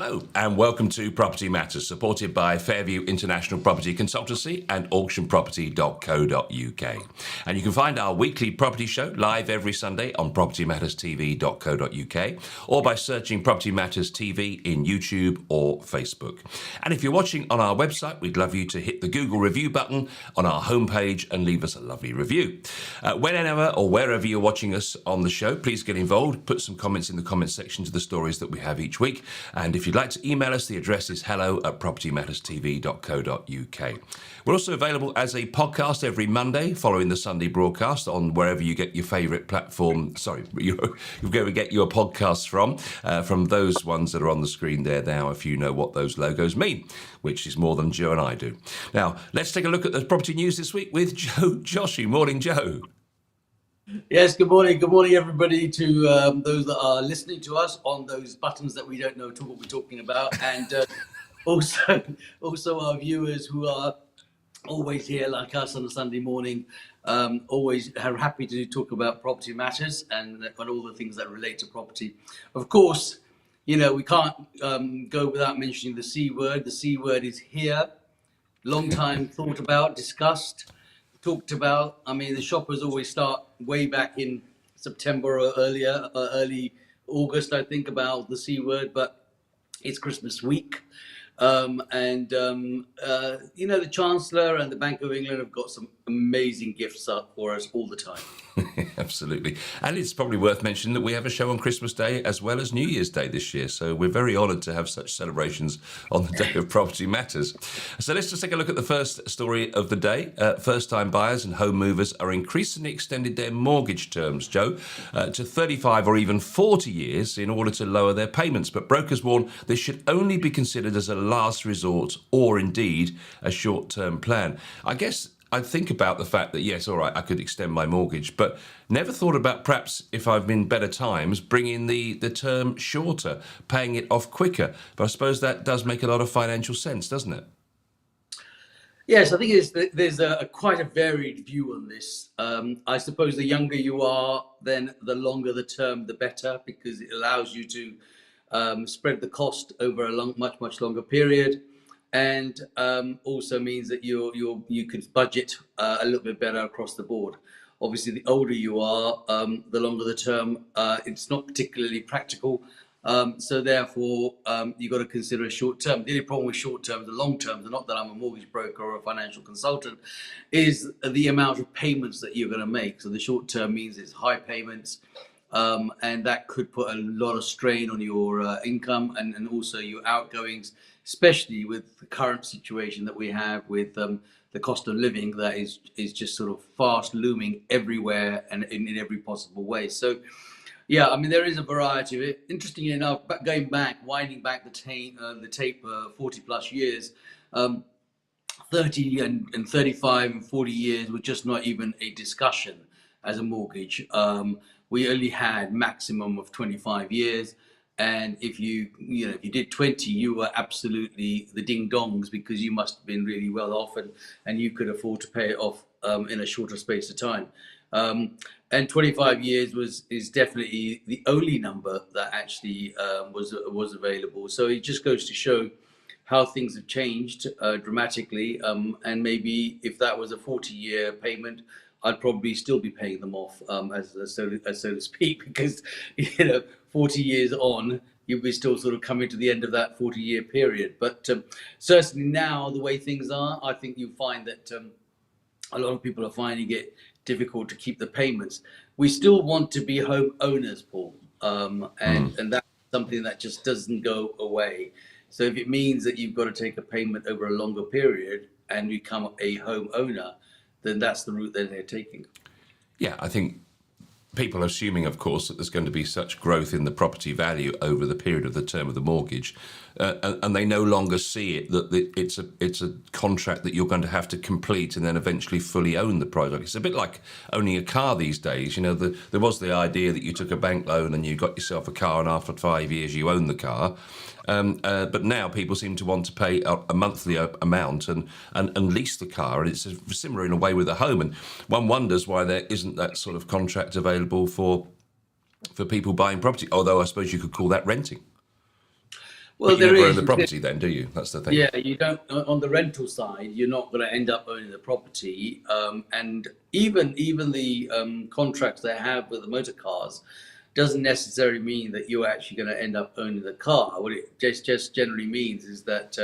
Hello and welcome to Property Matters, supported by Fairview International Property Consultancy and auctionproperty.co.uk. And you can find our weekly property show live every Sunday on propertymatterstv.co.uk or by searching Property Matters TV in YouTube or Facebook. And if you're watching on our website, we'd love you to hit the Google review button on our homepage and leave us a lovely review. Whenever or wherever you're watching us on the show, please get involved. Put some comments in the comments section to the stories that we have each week. And if you'd like to email us, the address is hello@propertymatterstv.co.uk. We're also available as a podcast every Monday following the Sunday broadcast on wherever you get your favourite platform. You're going to get your podcasts from those ones that are on the screen there now, if you know what those logos mean, which is more than Joe and I do. Now, let's take a look at the property news this week with Joe Joshi. Morning, Joe. Yes, good morning. Good morning, everybody, to those that are listening to us on those buttons that we don't know what we're talking about. And also our viewers who are always here like us on a Sunday morning, always are happy to talk about property matters and all the things that relate to property. Of course, you know, we can't go without mentioning the C word. The C word is here. Long time thought about, discussed, talked about. I mean, the shoppers always start way back in September or earlier, early August, I think, about the C word, but it's Christmas week. You know, the Chancellor and the Bank of England have got some amazing gifts up for us all the time. Absolutely. And it's probably worth mentioning that we have a show on Christmas Day as well as New Year's Day this year. So we're very honoured to have such celebrations on the day of Property Matters. So let's just take a look at the first story of the day. First-time buyers and home movers are increasingly extended their mortgage terms, Joe, to 35 or even 40 years in order to lower their payments. But brokers warn this should only be considered as a last resort or indeed a short-term plan. I guess I think about the fact that, yes, all right, I could extend my mortgage, but never thought about perhaps if I've been better times, bringing the term shorter, paying it off quicker. But I suppose that does make a lot of financial sense, doesn't it? Yes, I think there's quite a varied view on this. I suppose the younger you are, then the longer the term, the better, because it allows you to spread the cost over a much longer period. And also means that you can budget a little bit better across the board. Obviously, the older you are, the longer the term. It's not particularly practical. So therefore, you've got to consider a short term. The only problem with short term, the long term, not that I'm a mortgage broker or a financial consultant, is the amount of payments that you're going to make. So the short term means it's high payments. And that could put a lot of strain on your income and also your outgoings, especially with the current situation that we have with the cost of living that is just sort of fast looming everywhere and in every possible way. So, yeah, I mean, there is a variety of it. Interestingly enough, winding back the tape 40 plus years, 30 and 35 and 40 years were just not even a discussion as a mortgage. We only had maximum of 25 years. And if you did 20, you were absolutely the ding dongs because you must have been really well off and you could afford to pay it off in a shorter space of time. And 25 years is definitely the only number that actually was available. So it just goes to show how things have changed dramatically. And maybe if that was a 40-year payment, I'd probably still be paying them off, so to speak, because 40 years on, you'll be still sort of coming to the end of that 40-year period. But certainly now, the way things are, I think you find that a lot of people are finding it difficult to keep the payments. We still want to be home owners, Paul, and that's something that just doesn't go away. So if it means that you've got to take a payment over a longer period and become a home owner, then that's the route that they're taking. Yeah, I think people are assuming, of course, that there's going to be such growth in the property value over the period of the term of the mortgage, and they no longer see it that it's a contract that you're going to have to complete and then eventually fully own the product. It's a bit like owning a car these days. You know, there was the idea that you took a bank loan and you got yourself a car, and after 5 years you own the car. But now people seem to want to pay a monthly amount and lease the car, and it's similar in a way with a home. And one wonders why there isn't that sort of contract available for people buying property. Although I suppose you could call that renting. Well, But you there never own is. the property then, do you? That's the thing. Yeah, you don't on the rental side. You're not going to end up owning the property, and even the contracts they have with the motor cars doesn't necessarily mean that you're actually going to end up owning the car. What it just generally means is that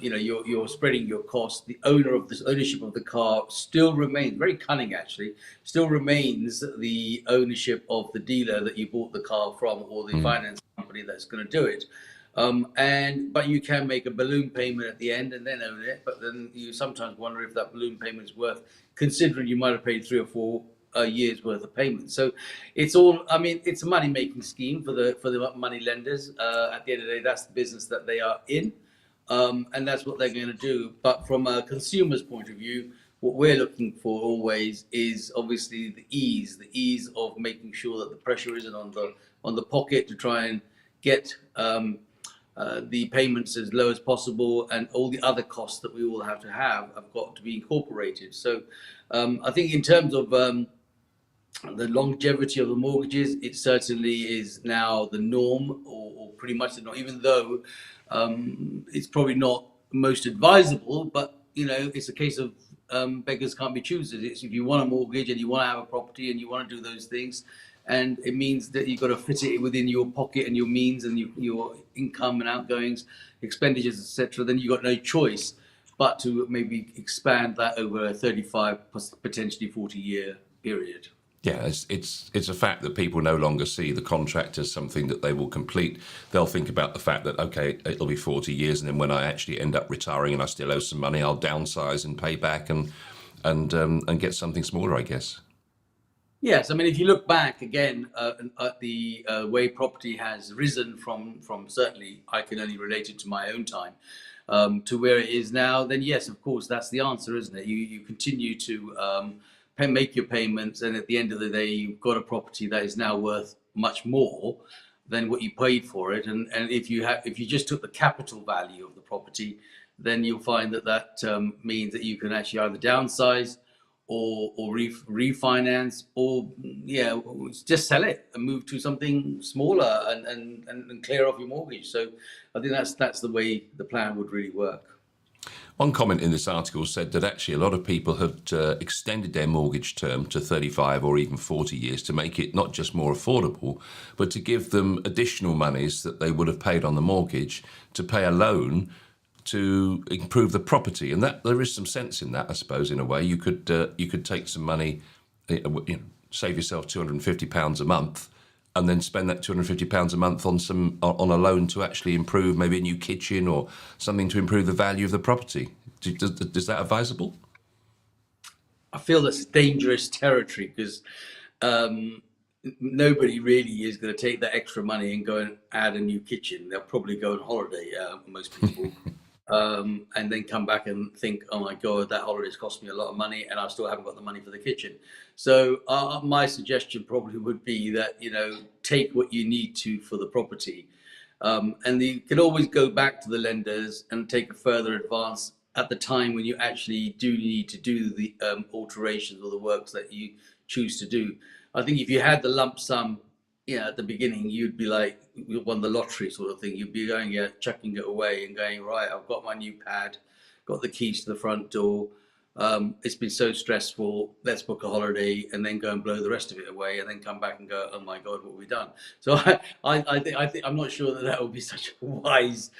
you're spreading your costs. The ownership of the car still remains very cunning. Actually, still remains the ownership of the dealer that you bought the car from, or the finance company that's going to do it. But you can make a balloon payment at the end and then own it. But then you sometimes wonder if that balloon payment is worth, considering you might have paid 3 or 4 years worth of payments. So it's all. I mean, it's a money making scheme for the money lenders. At the end of the day, that's the business that they are in, and that's what they're going to do. But from a consumer's point of view, what we're looking for always is obviously the ease of making sure that the pressure isn't on the pocket to try and get the payments as low as possible, and all the other costs that we all have got to be incorporated. So I think in terms of the longevity of the mortgages, it certainly is now the norm, or pretty much the norm, even though it's probably not most advisable, but it's a case of beggars can't be choosers. It's if you want a mortgage and you want to have a property and you want to do those things, and it means that you've got to fit it within your pocket and your means and your income and outgoings, expenditures, etc. Then you've got no choice but to maybe expand that over a 35, potentially 40-year period. Yeah, it's a fact that people no longer see the contract as something that they will complete. They'll think about the fact that, okay, it'll be 40 years, and then when I actually end up retiring and I still owe some money, I'll downsize and pay back and get something smaller, I guess. Yes, I mean, if you look back again at the way property has risen from certainly, I can only relate it to my own time, to where it is now, then yes, of course, that's the answer, isn't it? You continue to make your payments, and at the end of the day, you've got a property that is now worth much more than what you paid for it. And if you just took the capital value of the property, then you'll find that means that you can actually either downsize or refinance, or just sell it and move to something smaller and clear off your mortgage. So I think that's the way the plan would really work. One comment in this article said that actually a lot of people had extended their mortgage term to 35 or even 40 years to make it not just more affordable, but to give them additional monies that they would have paid on the mortgage to pay a loan to improve the property. And that there is some sense in that, I suppose, in a way. You could take some money, save yourself £250 a month, and then spend that £250 a month on a loan to actually improve maybe a new kitchen or something to improve the value of the property. Is that advisable? I feel that's dangerous territory, because nobody really is going to take that extra money and go and add a new kitchen. They'll probably go on holiday, most people. And then come back and think, oh my God, that holiday's cost me a lot of money and I still haven't got the money for the kitchen. So my suggestion probably would be that, take what you need to for the property. And you can always go back to the lenders and take a further advance at the time when you actually do need to do the alterations or the works that you choose to do. I think if you had the lump sum, at the beginning, you'd be like, you won the lottery sort of thing. You'd be going, chucking it away and going, right, I've got my new pad, got the keys to the front door. It's been so stressful. Let's book a holiday and then go and blow the rest of it away, and then come back and go, oh my God, what have we done? So I think I'm not sure that would be such a wise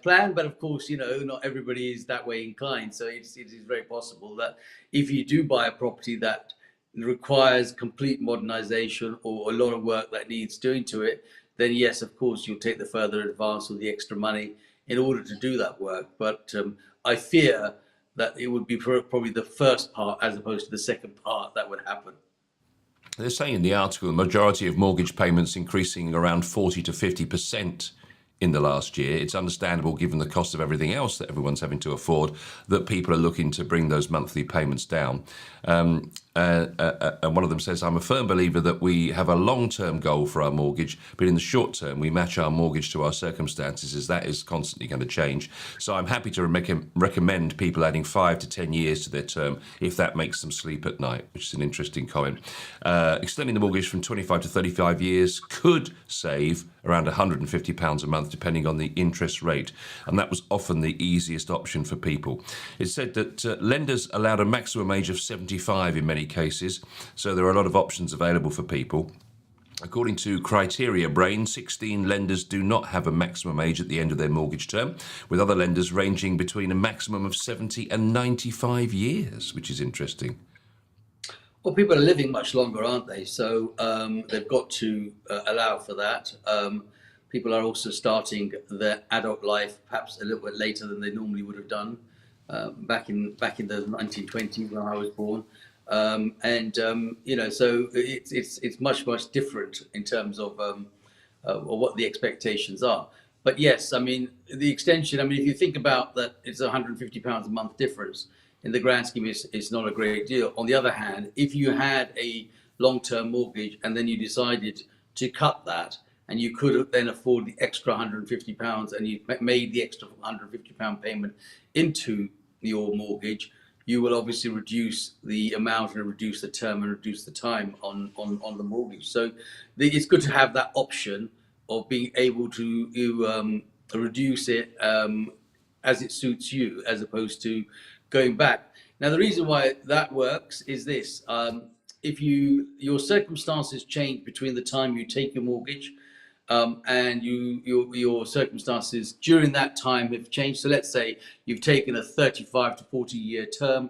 plan. But of course, not everybody is that way inclined. So it is very possible that if you do buy a property that requires complete modernization or a lot of work that needs doing to it, then yes, of course, you'll take the further advance with the extra money in order to do that work. But I fear that it would be probably the first part as opposed to the second part that would happen. They're saying in the article the majority of mortgage payments increasing around 40 to 50% in the last year. It's understandable, given the cost of everything else that everyone's having to afford, that people are looking to bring those monthly payments down. And one of them says, I'm a firm believer that we have a long-term goal for our mortgage, but in the short term, we match our mortgage to our circumstances, as that is constantly going to change. So I'm happy to recommend people adding 5 to 10 years to their term if that makes them sleep at night, which is an interesting comment. Extending the mortgage from 25 to 35 years could save around £150 a month, depending on the interest rate. And that was often the easiest option for people. It said that lenders allowed a maximum age of 75 in many cases, so there are a lot of options available for people. According to Criteria Brain, 16 lenders do not have a maximum age at the end of their mortgage term, with other lenders ranging between a maximum of 70 and 95 years, which is interesting. Well, people are living much longer, aren't they? So they've got to allow for that. People are also starting their adult life perhaps a little bit later than they normally would have done back in the 1920s when I was born. So it's much different in terms of what the expectations are. But yes, I mean the extension. I mean, if you think about that, it's £150 a month difference. In the grand scheme, it's not a great deal. On the other hand, if you had a long-term mortgage and then you decided to cut that, and you could then afford the extra £150, and you made the extra £150 payment into your mortgage, you will obviously reduce the amount and reduce the term and reduce the time on the mortgage. So it's good to have that option of being able to reduce it as it suits you, as opposed to going back. Now, the reason why that works is this: if your circumstances change between the time you take your mortgage and your circumstances during that time have changed. So let's say you've taken a 35 to 40 year term,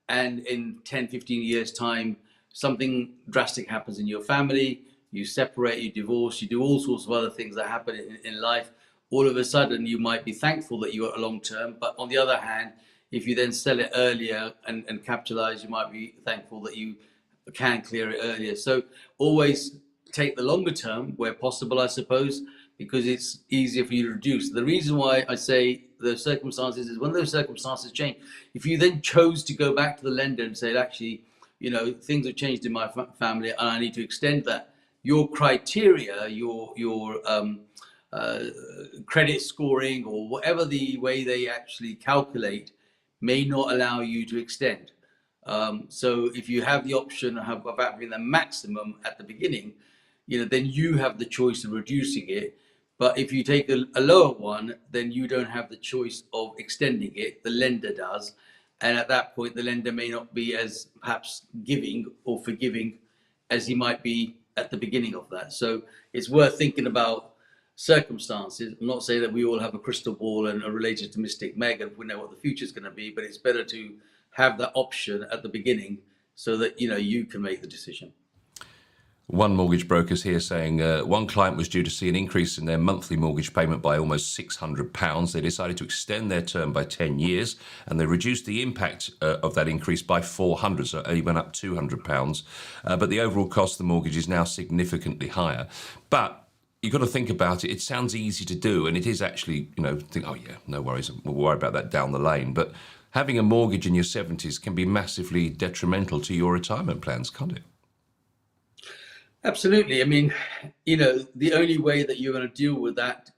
and in 10, 15 years time, something drastic happens in your family, you separate, you divorce, you do all sorts of other things that happen in life. All of a sudden, you might be thankful that you got a long term, but on the other hand, if you then sell it earlier and capitalize, you might be thankful that you can clear it earlier. So always take the longer term where possible, I suppose, because it's easier for you to reduce. The reason why I say the circumstances is when those circumstances change, if you then chose to go back to the lender and say, actually, things have changed in my family and I need to extend that, your criteria, your credit scoring, or whatever the way they actually calculate, may not allow you to extend. So if you have the option of having the maximum at the beginning, then you have the choice of reducing it. But if you take a lower one, then you don't have the choice of extending it. The lender does. And at that point, the lender may not be as perhaps giving or forgiving as he might be at the beginning of that. So it's worth thinking about circumstances. I'm not saying that we all have a crystal ball and are related to Mystic Meg and we know what the future is going to be, but it's better to have that option at the beginning so that you can make the decision. One mortgage broker's here saying one client was due to see an increase in their monthly mortgage payment by almost £600. They decided to extend their term by 10 years, and they reduced the impact of that increase by £400, so it only went up £200. But the overall cost of the mortgage is now significantly higher. But you've got to think about it. It sounds easy to do, and it is actually, think, oh yeah, no worries, we'll worry about that down the lane. But having a mortgage in your 70s can be massively detrimental to your retirement plans, can't it? Absolutely. I mean, the only way that you're going to deal with that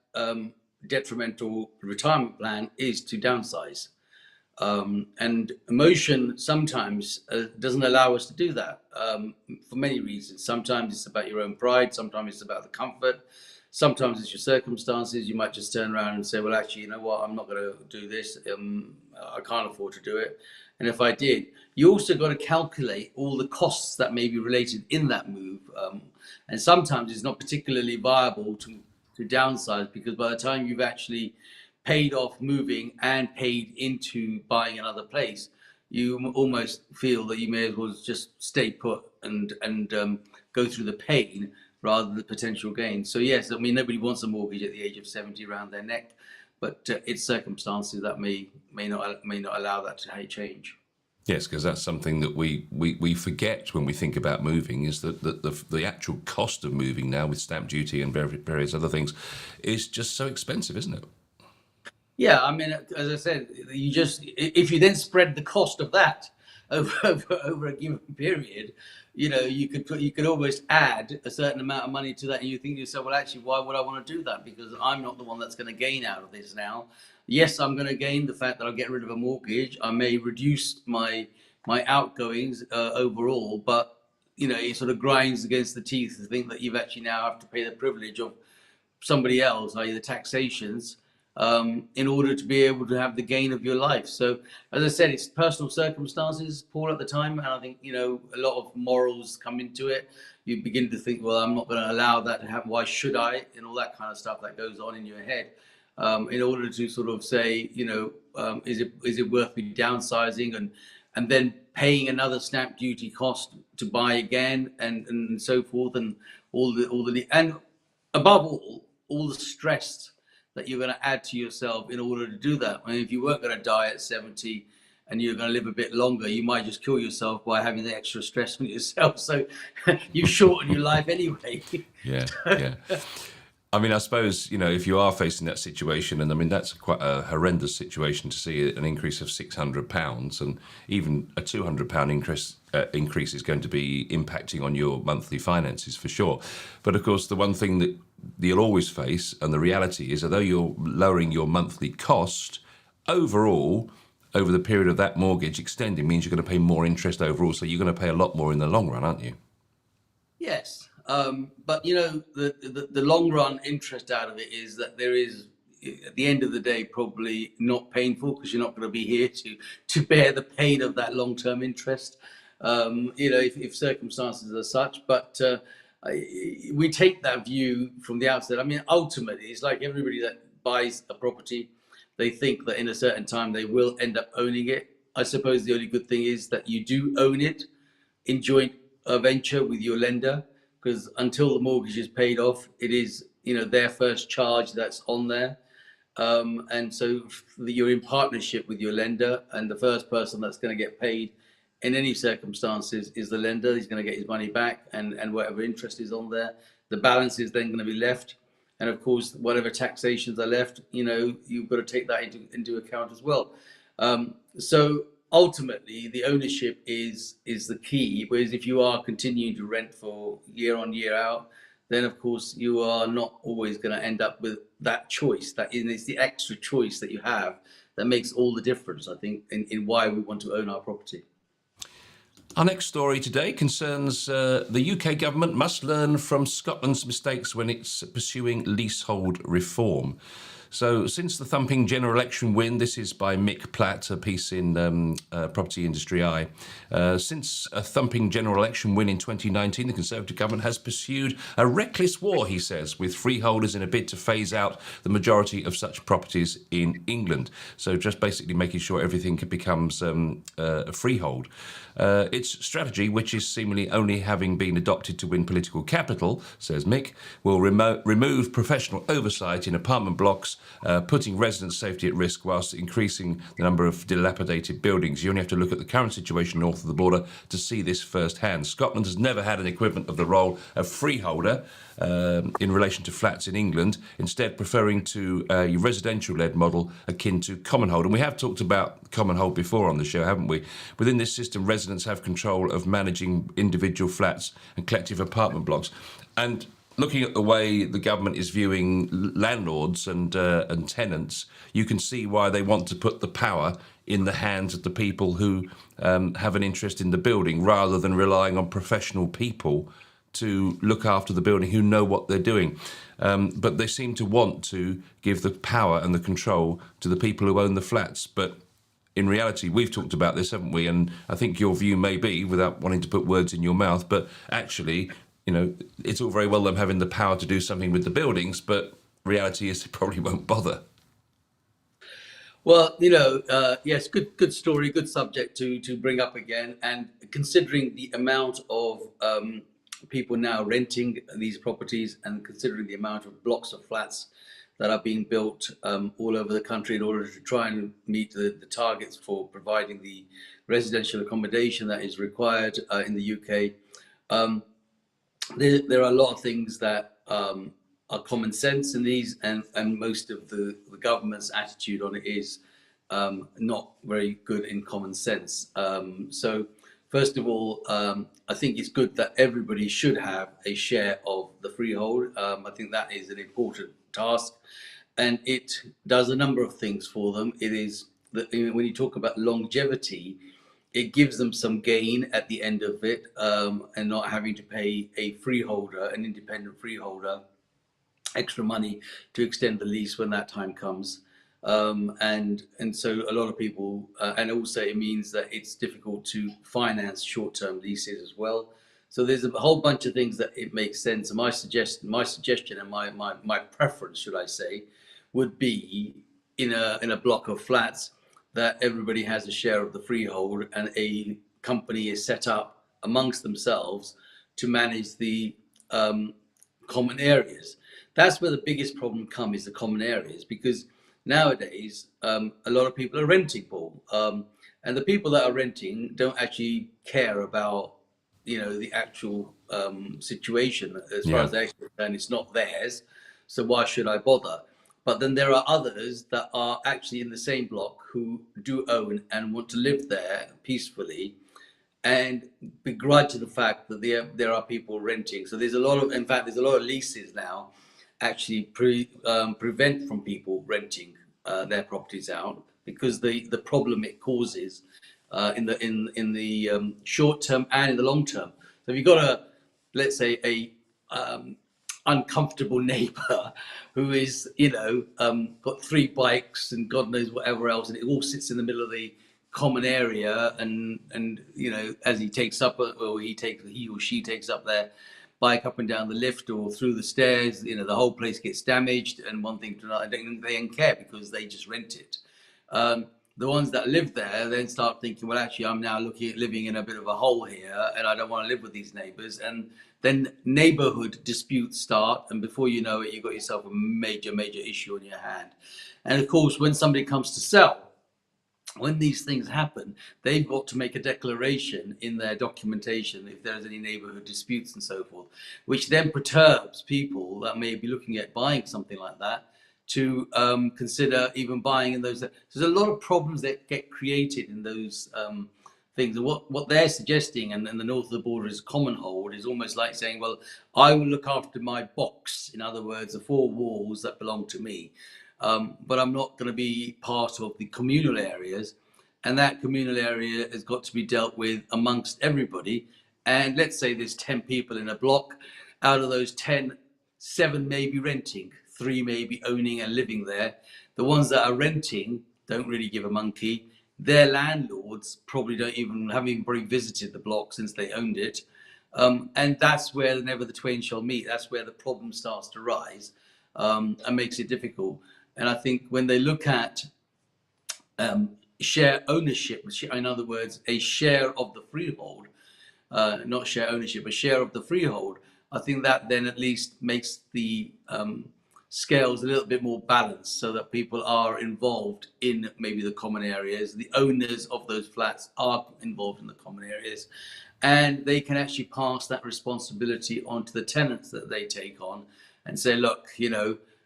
detrimental retirement plan is to downsize. And emotion sometimes doesn't allow us to do that for many reasons. Sometimes it's about your own pride. Sometimes it's about the comfort. Sometimes it's your circumstances. You might just turn around and say, well, actually, you know what? I'm not going to do this. I can't afford to do it. And if I did, you also got to calculate all the costs that may be related in that move. And sometimes it's not particularly viable to downsize, because by the time you've actually paid off moving and paid into buying another place, you almost feel that you may as well just stay put and go through the pain rather than the potential gain. So yes, I mean, nobody wants a mortgage at the age of 70 around their neck, but it's circumstances that may not allow that to change. Yes, because that's something that we forget when we think about moving, is that the actual cost of moving now, with stamp duty and various other things, is just so expensive, isn't it? Yeah, I mean, as I said, if you then spread the cost of that over a given period, you could almost add a certain amount of money to that, and you think to yourself, well, actually, why would I want to do that? Because I'm not the one that's going to gain out of this now. Yes, I'm going to gain the fact that I'll get rid of a mortgage. I may reduce my outgoings overall, but it sort of grinds against the teeth to think that you've actually now have to pay the privilege of somebody else, i.e. the taxations, in order to be able to have the gain of your life. So, as I said, it's personal circumstances, Paul, at the time, and I think a lot of morals come into it. You begin to think, well, I'm not going to allow that to happen. Why should I? And all that kind of stuff that goes on in your head, in order to sort of say, is it worth me downsizing and then paying another stamp duty cost to buy again, and so forth, and all the and above all the stress that you're going to add to yourself in order to do that. I mean, if you weren't going to die at 70 and you're going to live a bit longer, you might just kill yourself by having the extra stress on yourself. So you shorten your life anyway. Yeah, yeah. I mean, I suppose, if you are facing that situation, and I mean, that's quite a horrendous situation to see an increase of £600, and even a £200 increase is going to be impacting on your monthly finances for sure. But of course, the one thing that you'll always face, and the reality is, although you're lowering your monthly cost, overall, over the period of that mortgage extending means you're going to pay more interest overall. So you're going to pay a lot more in the long run, aren't you? Yes. But the long run interest out of it is that there is, at the end of the day, probably not painful, because you're not going to be here to bear the pain of that long term interest. If circumstances are such. But we take that view from the outset. I mean, ultimately, it's like everybody that buys a property, they think that in a certain time they will end up owning it. I suppose the only good thing is that you do own it in joint venture with your lender, because until the mortgage is paid off, it is their first charge that's on there, and so you're in partnership with your lender, and the first person that's going to get paid in any circumstances is the lender. He's going to get his money back, and whatever interest is on there, the balance is then going to be left, and of course whatever taxations are left, you've got to take that into account as well. So ultimately, the ownership is the key. Whereas if you are continuing to rent for year on year out, then of course you are not always going to end up with that choice. That is the extra choice that you have that makes all the difference, I think, in why we want to own our property. Our next story today concerns the UK government must learn from Scotland's mistakes when it's pursuing leasehold reform. So since the thumping general election win, this is by Mick Platt, a piece in Property Industry Eye. Since a thumping general election win in 2019, the Conservative government has pursued a reckless war, he says, with freeholders in a bid to phase out the majority of such properties in England. So just basically making sure everything becomes a freehold. Its strategy, which is seemingly only having been adopted to win political capital, says Mick, will remove professional oversight in apartment blocks, putting residents' safety at risk whilst increasing the number of dilapidated buildings. You only have to look at the current situation north of the border to see this firsthand. Scotland has never had an equivalent of the role of freeholder in relation to flats in England, instead preferring to a residential-led model akin to common hold. And we have talked about common hold before on the show, haven't we? Within this system, residents have control of managing individual flats and collective apartment blocks. And looking at the way the government is viewing landlords and tenants, you can see why they want to put the power in the hands of the people who have an interest in the building, rather than relying on professional people to look after the building who know what they're doing. But they seem to want to give the power and the control to the people who own the flats. But in reality, we've talked about this, haven't we? And I think your view may be, without wanting to put words in your mouth, but actually, it's all very well them having the power to do something with the buildings, but reality is they probably won't bother. Well, yes, good story, good subject to bring up again. And considering the amount of people now renting these properties, and considering the amount of blocks of flats that are being built all over the country in order to try and meet the targets for providing the residential accommodation that is required in the UK, there are a lot of things that are common sense in these, and most of the government's attitude on it is not very good in common sense. So, first of all, I think it's good that everybody should have a share of the freehold. I think that is an important task, and it does a number of things for them. It is that when you talk about longevity, it gives them some gain at the end of it, and not having to pay a freeholder, an independent freeholder, extra money to extend the lease when that time comes. And so a lot of people, and also it means that it's difficult to finance short-term leases as well. So there's a whole bunch of things that it makes sense. And my suggestion and my preference, should I say, would be in a block of flats that everybody has a share of the freehold, and a company is set up amongst themselves to manage the common areas. That's where the biggest problem comes, is the common areas, because nowadays a lot of people are renting, Paul, and the people that are renting don't actually care about the actual situation. As far Yeah. as they're concerned, it's not theirs, so why should I bother? But then there are others that are actually in the same block who do own and want to live there peacefully, and begrudge the fact that there are people renting. So there's a lot of, in fact, there's a lot of leases now actually prevent from people renting their properties out, because the problem it causes in the short term and in the long term. So if you've got let's say a uncomfortable neighbor who is got 3 bikes and God knows whatever else, and it all sits in the middle of the common area, and as he or she takes up their bike up and down the lift or through the stairs, the whole place gets damaged, and one thing to another, they don't care because they just rent it. The ones that live there then start thinking, well, actually, I'm now living in a bit of a hole here, and I don't want to live with these neighbors. And then neighborhood disputes start, and before you know it, you've got yourself a major issue on your hand. And of course, when somebody comes to sell, when these things happen, they've got to make a declaration in their documentation if there's any neighborhood disputes and so forth, which then perturbs people that may be looking at buying something like that to consider even buying in those. So there's a lot of problems that get created in those things. And what they're suggesting, and the north of the border is common hold, is almost like saying, well, I will look after my box. In other words, the 4 walls that belong to me. But I'm not going to be part of the communal areas, and that communal area has got to be dealt with amongst everybody. And let's say there's 10 people in a block. Out of those 10, 7 may be renting, 3 may be owning and living there. The ones that are renting don't really give a monkey. Their landlords probably haven't even visited the block since they owned it. And that's where never the twain shall meet. That's where the problem starts to rise, and makes it difficult. And I think when they look at share ownership, in other words, a share of the freehold, not share ownership, a share of the freehold, I think that then at least makes the scales a little bit more balanced, so that people are involved in maybe the common areas. The owners of those flats are involved in the common areas, and they can actually pass that responsibility on to the tenants that they take on, and say, look,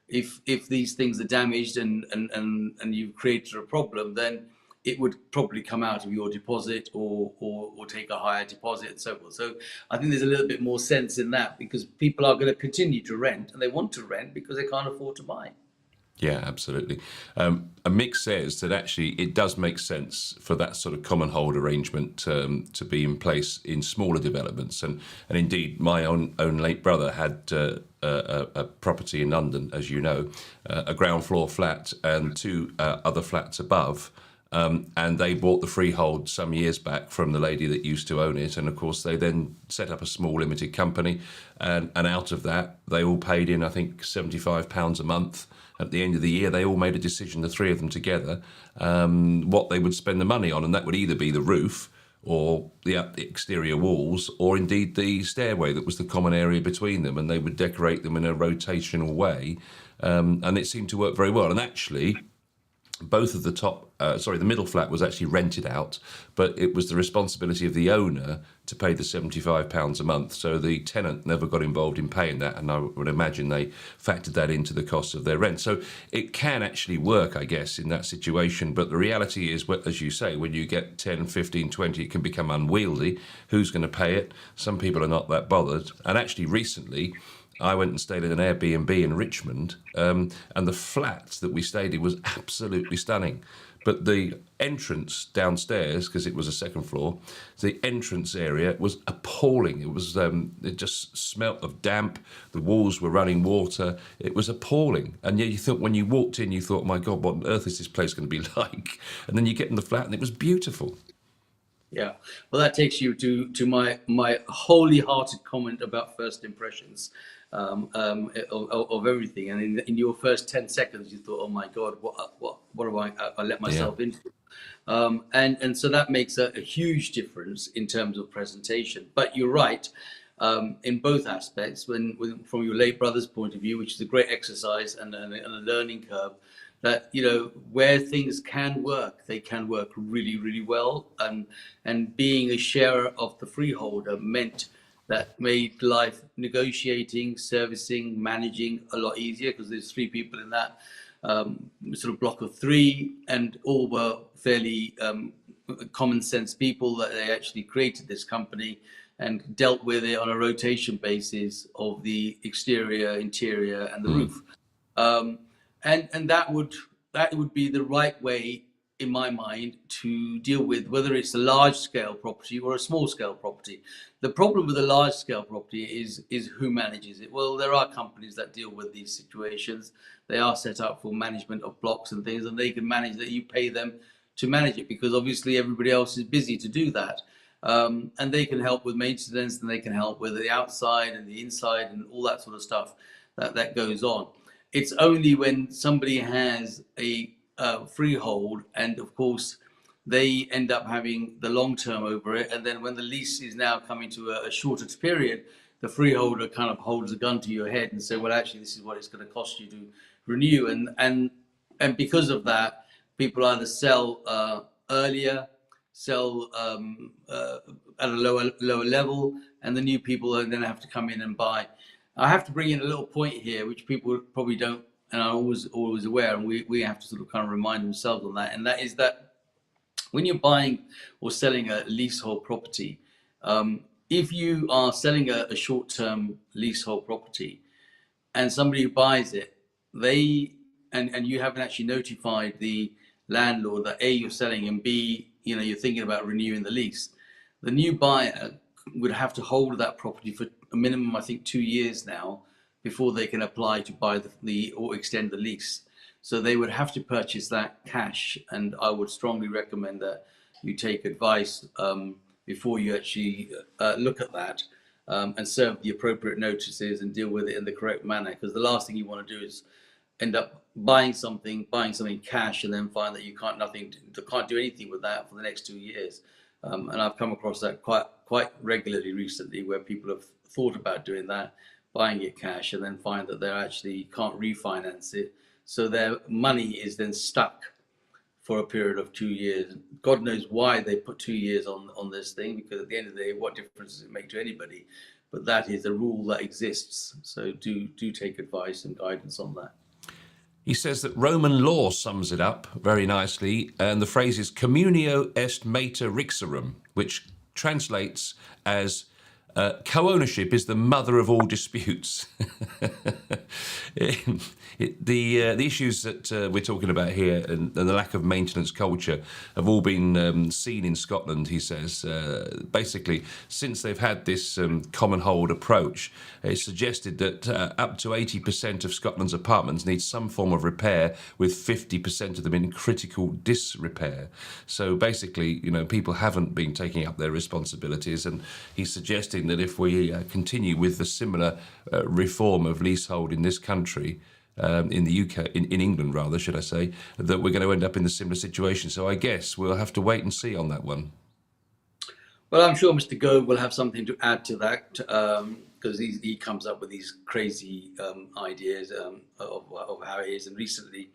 if these things are damaged and you've created a problem, then it would probably come out of your deposit, or take a higher deposit and so forth. So I think there's a little bit more sense in that, because people are going to continue to rent, and they want to rent because they can't afford to buy. Yeah, absolutely. And Mick says that actually it does make sense for that sort of common hold arrangement to be in place in smaller developments. And indeed, my own late brother had a property in London, as you know, a ground floor flat and 2 other flats above. And they bought the freehold some years back from the lady that used to own it. And of course, they then set up a small limited company. And out of that, they all paid in, I think, £75 a month. At the end of the year, they all made a decision, the 3 of them together, what they would spend the money on. And that would either be the roof, or the exterior walls, or indeed the stairway that was the common area between them. And they would decorate them in a rotational way. And it seemed to work very well. And actually, both of the the middle flat was actually rented out, but it was the responsibility of the owner to pay the £75 a month. So the tenant never got involved in paying that, and I would imagine they factored that into the cost of their rent. So it can actually work, I guess, in that situation. But the reality is, as you say, when you get 10, 15, 20, it can become unwieldy. Who's going to pay it? Some people are not that bothered. And actually, recently, I went and stayed in an Airbnb in Richmond, and the flat that we stayed in was absolutely stunning. But the entrance downstairs, because it was a second floor, the entrance area was appalling. It just smelt of damp. The walls were running water. It was appalling. And yet you thought, when you walked in, you thought, my God, what on earth is this place going to be like? And then you get in the flat and it was beautiful. Yeah, well, that takes you to my wholly-hearted comment about first impressions of everything. And in your first 10 seconds, you thought, "Oh my God, what have I let myself into?" And so that makes a huge difference in terms of presentation. But you're right, in both aspects. From your late brother's point of view, which is a great exercise and a learning curve, that where things can work, they can work really, really well. And being a sharer of the freeholder meant that made life negotiating, servicing, managing a lot easier, because there's three people in that sort of block of three, and all were fairly common sense people, that they actually created this company and dealt with it on a rotation basis of the exterior, interior, and the roof. And that would be the right way, in my mind, to deal with whether it's a large scale property or a small scale property. The problem with a large scale property is who manages it. Well, there are companies that deal with these situations. They are set up for management of blocks and things, and they can manage that. You pay them to manage it, because obviously everybody else is busy to do that. And they can help with maintenance, and they can help with the outside and the inside and all that sort of stuff that goes on. It's only when somebody has a freehold, and of course they end up having the long term over it, and then when the lease is now coming to a shorter period, the freeholder kind of holds a gun to your head and say, well, actually, this is what it's going to cost you to renew. And because of that, people either sell earlier, sell at a lower level, and the new people then have to come in and buy. I have to bring in a little point here, which people probably don't, and are always aware, and we have to sort of kind of remind themselves on that, and that is that when you're buying or selling a leasehold property, if you are selling a short-term leasehold property and somebody buys it, and you haven't actually notified the landlord that A, you're selling, and B, you're thinking about renewing the lease, the new buyer would have to hold that property for a minimum, I think, 2 years now before they can apply to buy or extend the lease. So they would have to purchase that cash, and I would strongly recommend that you take advice before you actually look at that, and serve the appropriate notices and deal with it in the correct manner. Because the last thing you want to do is end up buying something cash, and then find that you can't do anything with that for the next 2 years. And I've come across that quite regularly recently, where people have thought about doing that, buying it cash, and then find that they actually can't refinance it. So their money is then stuck for a period of 2 years. God knows why they put 2 years on this thing, because at the end of the day, what difference does it make to anybody? But that is a rule that exists. So do take advice and guidance on that. He says that Roman law sums it up very nicely, and the phrase is communio est mater rixorum, which translates as co-ownership is the mother of all disputes. The issues that we're talking about here, and the lack of maintenance culture, have all been seen in Scotland, he says. Basically, since they've had this common hold approach, it's suggested that up to 80% of Scotland's apartments need some form of repair, with 50% of them in critical disrepair. So basically, people haven't been taking up their responsibilities, and he's suggesting that if we continue with the similar reform of leasehold in this country, in the UK, in England rather, should I say, that we're going to end up in a similar situation. So I guess we'll have to wait and see on that one. Well, I'm sure Mr. Gove will have something to add to that, because he comes up with these crazy ideas of how it is. And recently,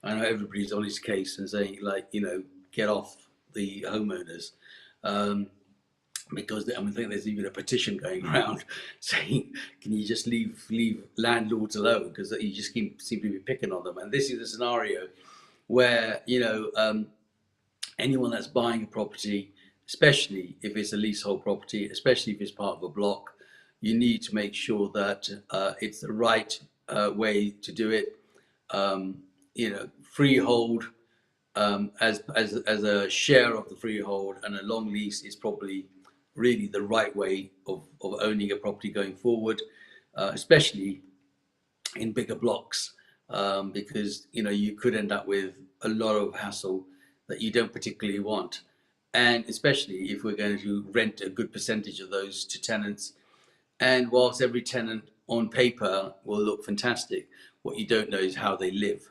I know everybody's on his case and saying, like, get off the homeowners. Um, because I think there's even a petition going around saying, "Can you just leave landlords alone?" Because you just seem to be picking on them. And this is a scenario where anyone that's buying a property, especially if it's a leasehold property, especially if it's part of a block, you need to make sure that it's the right way to do it. Freehold as a share of the freehold, and a long lease is probably really the right way of owning a property going forward, especially in bigger blocks, because you could end up with a lot of hassle that you don't particularly want, and especially if we're going to rent a good percentage of those to tenants. And whilst every tenant on paper will look fantastic, what you don't know is how they live,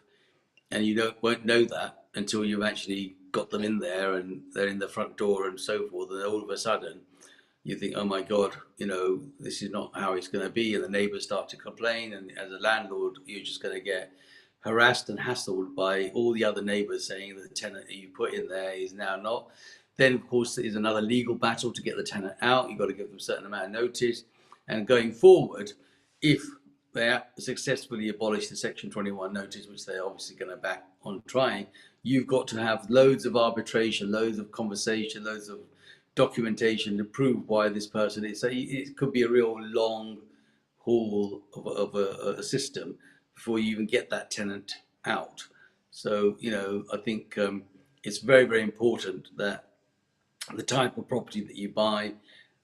and you won't know that until you've actually got them in there and they're in the front door and so forth. And all of a sudden, you think, oh my God, this is not how it's going to be. And the neighbors start to complain. And as a landlord, you're just going to get harassed and hassled by all the other neighbors saying that the tenant that you put in there is now not. Then, of course, there's another legal battle to get the tenant out. You've got to give them a certain amount of notice. And going forward, if they successfully abolish the Section 21 notice, which they're obviously going to back on trying, you've got to have loads of arbitration, loads of conversation, loads of documentation to prove why this person is. So it could be a real long haul of a system before you even get that tenant out. So, I think it's very, very important that the type of property that you buy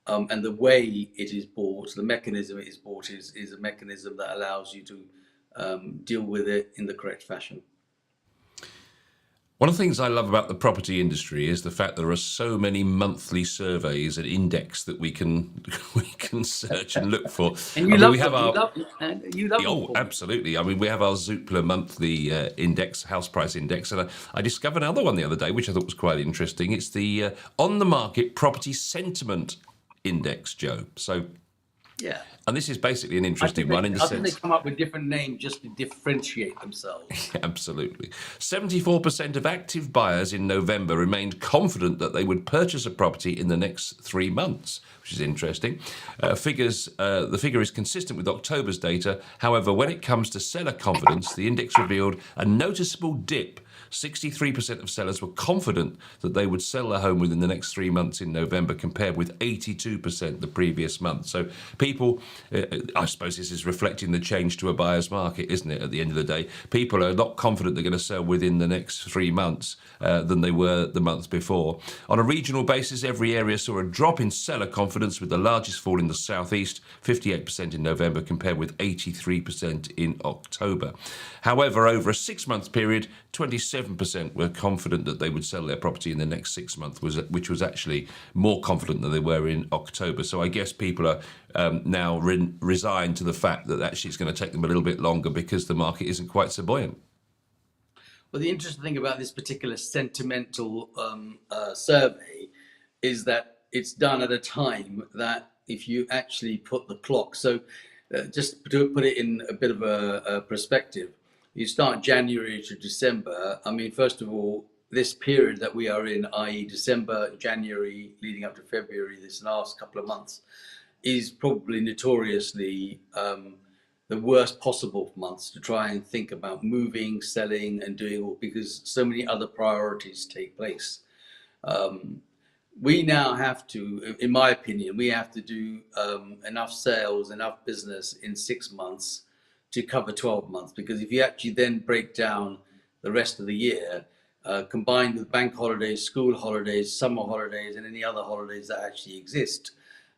and the way it is bought, the mechanism it is bought is a mechanism that allows you to deal with it in the correct fashion. One of the things I love about the property industry is the fact there are so many monthly surveys and index that we can search and look for. And you love them. You love Oh, them. absolutely. I mean, we have our Zoopla monthly index, house price index, and I discovered another one the other day, which I thought was quite interesting. It's the on the market property sentiment index, Joe. So, Yeah. and this is basically an interesting one in the I think sense. they come up with different names just to differentiate themselves. Absolutely. 74% of active buyers in November remained confident that they would purchase a property in the next 3 months, which is interesting. The figure is consistent with October's data. However, when it comes to seller confidence, the index revealed a noticeable dip. 63% of sellers were confident that they would sell their home within the next 3 months in November, compared with 82% the previous month. So people, I suppose this is reflecting the change to a buyer's market, isn't it? At the end of the day, people are not confident they're going to sell within the next 3 months than they were the months before. On a regional basis, every area saw a drop in seller confidence, with the largest fall in the southeast, 58% in November compared with 83% in October. However, over a 6-month period, 27% were confident that they would sell their property in the next 6 months, which was actually more confident than they were in October. So I guess people are now resigned to the fact that actually it's going to take them a little bit longer because the market isn't quite so buoyant. Well, the interesting thing about this particular sentimental survey is that it's done at a time that, if you actually put the clock, so just to put it in a bit of a perspective, you start January to December. I mean, first of all, this period that we are in, i.e. December, January, leading up to February, this last couple of months, is probably notoriously the worst possible months to try and think about moving, selling, and doing all, because so many other priorities take place. We now have to, in my opinion, we have to do enough sales, enough business in 6 months to cover 12 months. Because if you actually then break down the rest of the year, combined with bank holidays, school holidays, summer holidays, and any other holidays that actually exist,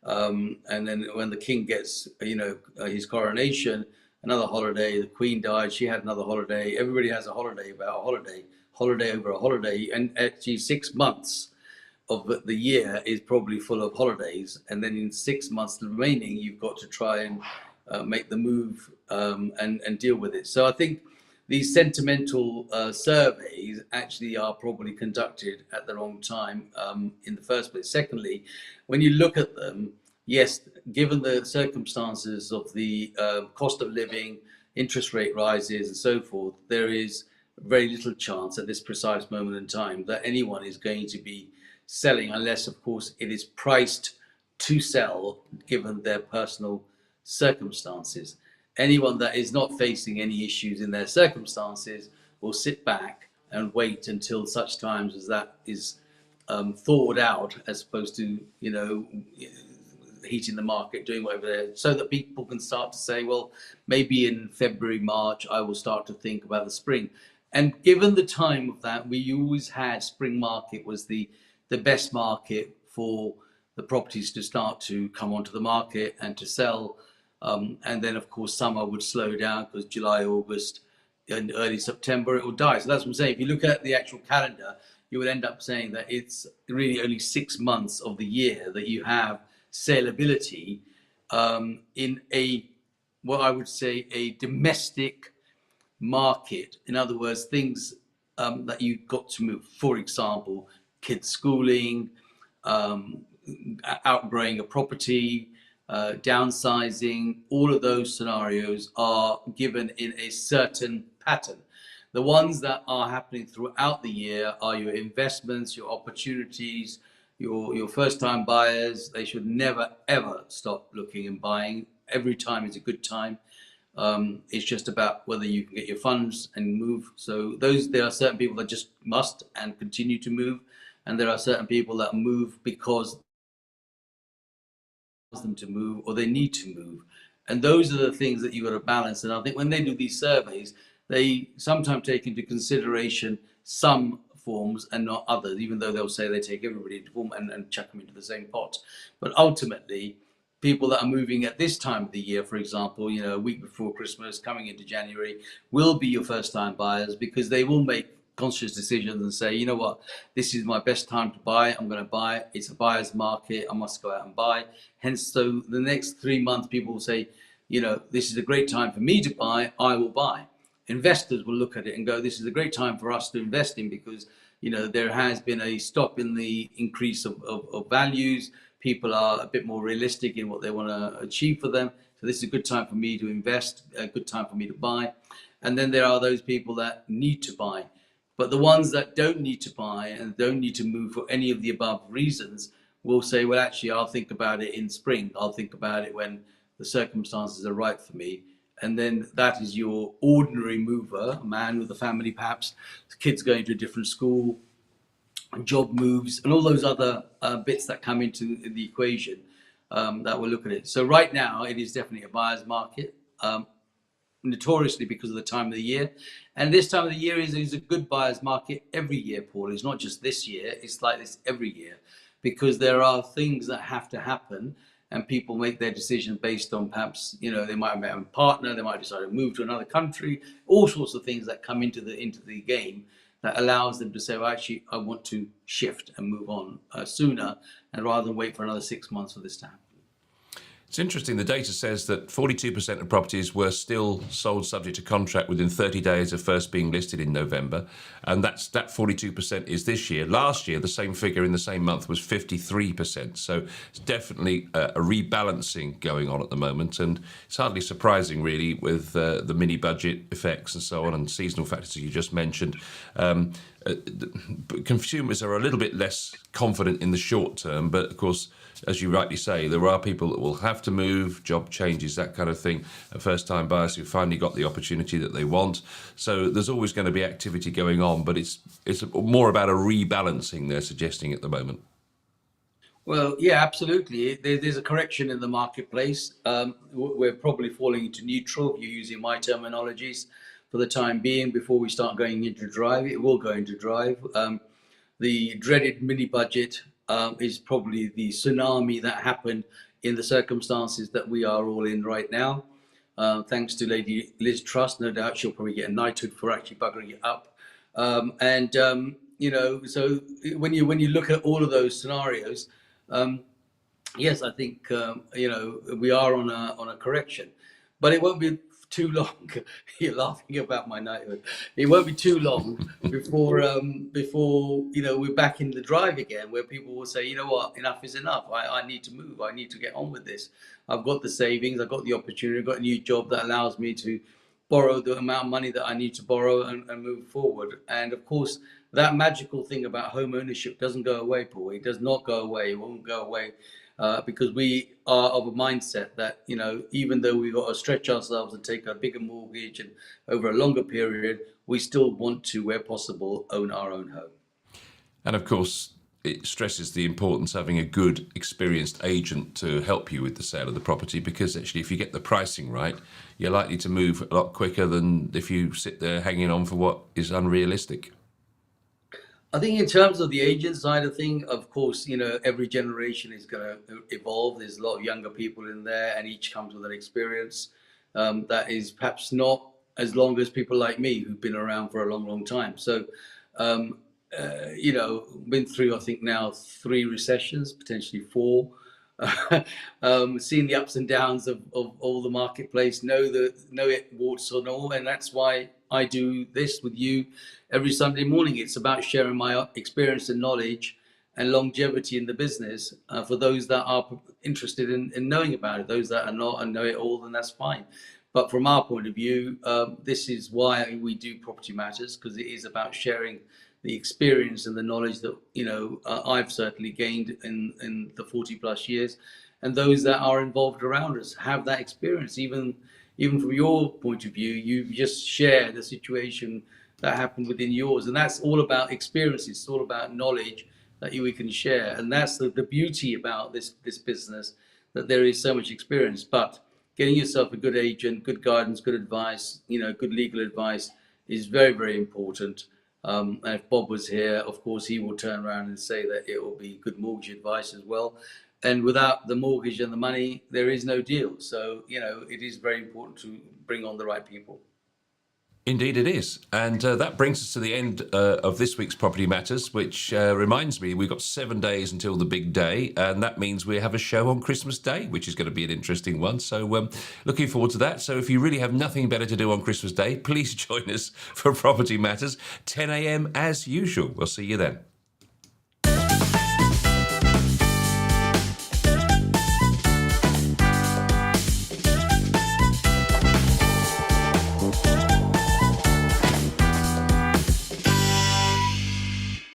and then when the king gets, his coronation, another holiday, the queen died, she had another holiday, everybody has a holiday about a holiday over a holiday, and actually 6 months of the year is probably full of holidays, and then in 6 months remaining, you've got to try and make the move and deal with it. So I think these sentimental surveys actually are probably conducted at the wrong time in the first place. Secondly, when you look at them, yes, given the circumstances of the cost of living, interest rate rises and so forth, there is very little chance at this precise moment in time that anyone is going to be selling, unless, of course, it is priced to sell given their personal circumstances. Anyone that is not facing any issues in their circumstances will sit back and wait until such times as that is thawed out, as opposed to, heating the market, doing whatever there, so that people can start to say, well, maybe in February, March, I will start to think about the spring. And given the time of that, we always had spring market was the best market for the properties to start to come onto the market and to sell. And then, of course, summer would slow down because July, August, and early September, it will die. So that's what I'm saying. If you look at the actual calendar, you would end up saying that it's really only 6 months of the year that you have saleability in what I would say a domestic market. In other words, things that you've got to move. For example, kids schooling, outgrowing a property, downsizing. All of those scenarios are given in a certain pattern. The ones that are happening throughout the year are your investments, your opportunities, your first-time buyers. They should never ever stop looking and buying. Every time is a good time. It's just about whether you can get your funds and move. So there are certain people that just must and continue to move, and there are certain people that move because them to move or they need to move. And those are the things that you've got to balance. And I think when they do these surveys, they sometimes take into consideration some forms and not others, even though they'll say they take everybody into form and chuck them into the same pot. But ultimately, people that are moving at this time of the year, for example, a week before Christmas, coming into January, will be your first time buyers, because they will make conscious decisions and say, you know what, this is my best time to buy. I'm going to buy. It's a buyer's market. I must go out and buy. Hence, so the next 3 months, people will say, this is a great time for me to buy. I will buy. Investors will look at it and go, this is a great time for us to invest in, because there has been a stop in the increase of values. People are a bit more realistic in what they want to achieve for them. So this is a good time for me to invest, a good time for me to buy. And then there are those people that need to buy. But the ones that don't need to buy and don't need to move for any of the above reasons will say, well, actually, I'll think about it in spring. I'll think about it when the circumstances are right for me. And then that is your ordinary mover, a man with a family, perhaps, kids going to a different school, job moves, and all those other bits that come into the equation that we'll look at it. So right now, it is definitely a buyer's market. Notoriously because of the time of the year. And this time of the year is a good buyer's market every year, Paul. It's not just this year, it's like this every year, because there are things that have to happen and people make their decision based on perhaps, they might have a partner, they might decide to move to another country, all sorts of things that come into the game that allows them to say, well, actually, I want to shift and move on sooner, and rather than wait for another 6 months for this to happen. It's interesting. The data says that 42% of properties were still sold subject to contract within 30 days of first being listed in November. And that 42% is this year. Last year, the same figure in the same month was 53%. So it's definitely a rebalancing going on at the moment. And it's hardly surprising, really, with the mini budget effects and so on, and seasonal factors you just mentioned. Consumers are a little bit less confident in the short term, but of course, as you rightly say, there are people that will have to move, job changes, that kind of thing, and first-time buyers who finally got the opportunity that they want. So there's always going to be activity going on, but it's more about a rebalancing they're suggesting at the moment. Well, yeah, absolutely. There's a correction in the marketplace. We're probably falling into neutral, if you're using my terminologies, for the time being. Before we start going into drive, it will go into drive. The dreaded mini budget is probably the tsunami that happened in the circumstances that we are all in right now. Thanks to Lady Liz Truss, no doubt she'll probably get a knighthood for actually buggering it up. So when you look at all of those scenarios, yes, I think we are on a correction, but it won't be too long. You're laughing about my knighthood. It won't be too long before we're back in the drive again, where people will say, you know what, enough is enough. I need to move. I need to get on with this. I've got the savings. I've got the opportunity. I've got a new job that allows me to borrow the amount of money that I need to borrow and move forward. And of course, that magical thing about home ownership doesn't go away, Paul. It does not go away. It won't go away because we are of a mindset that, you know, even though we've got to stretch ourselves and take a bigger mortgage and over a longer period, we still want to, where possible, own our own home. And of course, it stresses the importance of having a good, experienced agent to help you with the sale of the property, because actually, if you get the pricing right, you're likely to move a lot quicker than if you sit there hanging on for what is unrealistic. I think in terms of the agent side of thing, of course, you know, every generation is going to evolve. There's a lot of younger people in there, and each comes with an experience that is perhaps not as long as people like me who've been around for a long, long time. So, um, you know, been through, I think now 3 recessions, potentially 4. Seen the ups and downs of all the marketplace, know it warts and all, and that's why I do this with you every Sunday morning. It's about sharing my experience and knowledge and longevity in the business for those that are interested in knowing about it. Those that are not and know it all, then that's fine. But from our point of view, this is why we do Property Matters, because it is about sharing the experience and the knowledge that, you know, I've certainly gained in the 40 plus years, and those that are involved around us have that experience. Even from your point of view, you just share the situation that happened within yours, and that's all about experience. It's all about knowledge that we can share, and that's the beauty about this business, that there is so much experience. But getting yourself a good agent, good guidance, good advice, you know, good legal advice is very, very important. And if Bob was here, of course, he will turn around and say that it will be good mortgage advice as well. And without the mortgage and the money, there is no deal. So, you know, it is very important to bring on the right people. Indeed, it is. And that brings us to the end of this week's Property Matters, which reminds me we've got 7 days until the big day. And that means we have a show on Christmas Day, which is going to be an interesting one. So looking forward to that. So if you really have nothing better to do on Christmas Day, please join us for Property Matters, 10 a.m. as usual. We'll see you then.